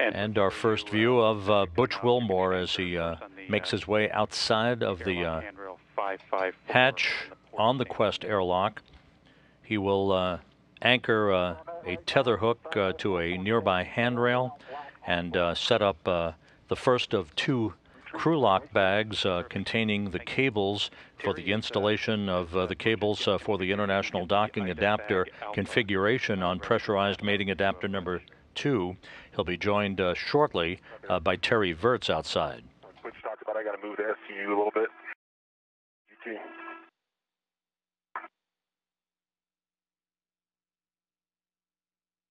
And our first view of Butch Wilmore as he makes his way outside of the hatch on the Quest airlock. He will anchor a tether hook to a nearby handrail and set up the first of two crew lock bags containing the cables for the installation of the cables for the International Docking Adapter configuration on pressurized mating adapter number 2. He'll be joined shortly by Terry Virts outside. Which talks about I got to move the SCU a little bit.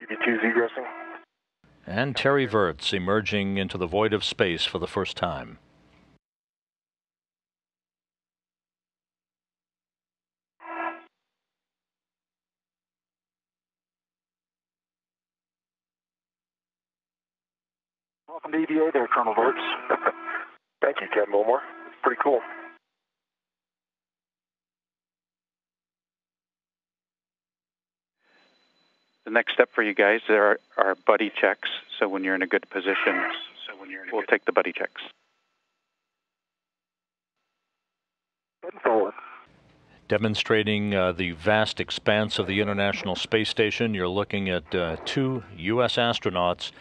UB2's egressing. And Terry Virts emerging into the void of space for the first time. Welcome to EVA there, Colonel Virts. Thank you, Captain Wilmore. It's pretty cool. The next step for you guys are buddy checks. So when you're in a good position, we'll take the buddy checks. Forward. Demonstrating the vast expanse of the International Space Station, you're looking at two U.S. astronauts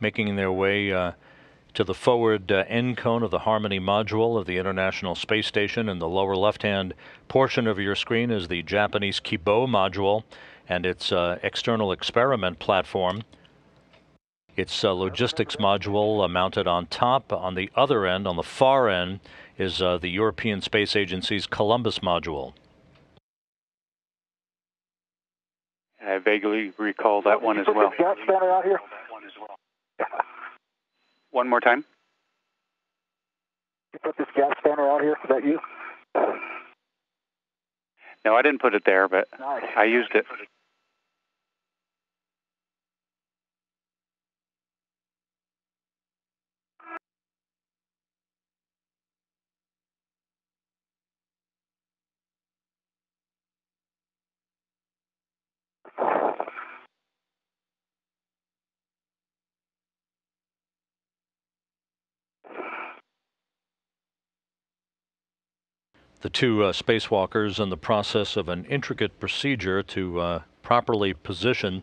making their way to the forward end cone of the Harmony module of the International Space Station. In the lower left-hand portion of your screen is the Japanese Kibo module and its external experiment platform. Its logistics module mounted on top. On the other end, on the far end, is the European Space Agency's Columbus module. I vaguely recall that one as well. Gas spanner out here. One more time. You put this gas spanner out here. Is that you? No, I didn't put it there, but Nice. I used it. The two spacewalkers in the process of an intricate procedure to properly position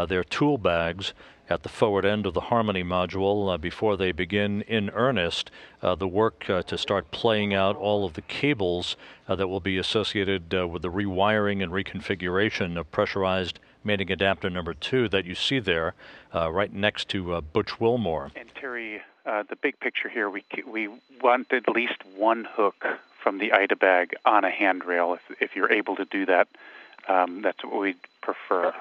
their tool bags at the forward end of the Harmony module before they begin in earnest the work to start playing out all of the cables that will be associated with the rewiring and reconfiguration of pressurized mating adapter number 2 that you see there right next to Butch Wilmore. And Terry, the big picture here, we want at least one hook from the IDA bag on a handrail. If you're able to do that, that's what we'd prefer.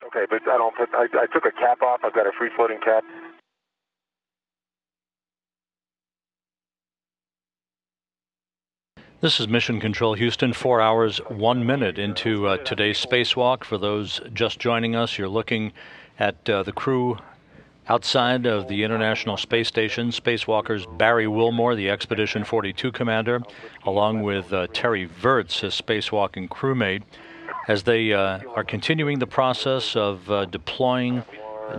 Okay, but I took a cap off. I've got a free floating cap. This is Mission Control Houston, 4 hours, 1 minute into today's spacewalk. For those just joining us, you're looking at the crew outside of the International Space Station. Spacewalkers Barry Wilmore, the Expedition 42 commander, along with Terry Virts, his spacewalking crewmate, as they are continuing the process of deploying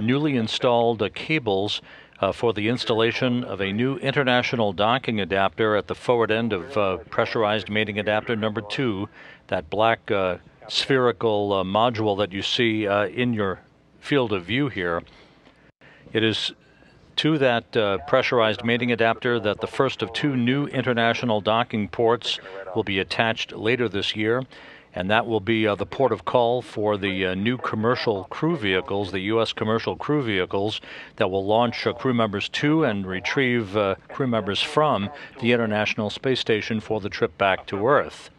newly installed cables for the installation of a new international docking adapter at the forward end of pressurized mating adapter number 2, that black spherical module that you see in your field of view here. It is to that pressurized mating adapter that the first of two new international docking ports will be attached later this year, and that will be the port of call for the new commercial crew vehicles, the U.S. commercial crew vehicles that will launch crew members to and retrieve crew members from the International Space Station for the trip back to Earth.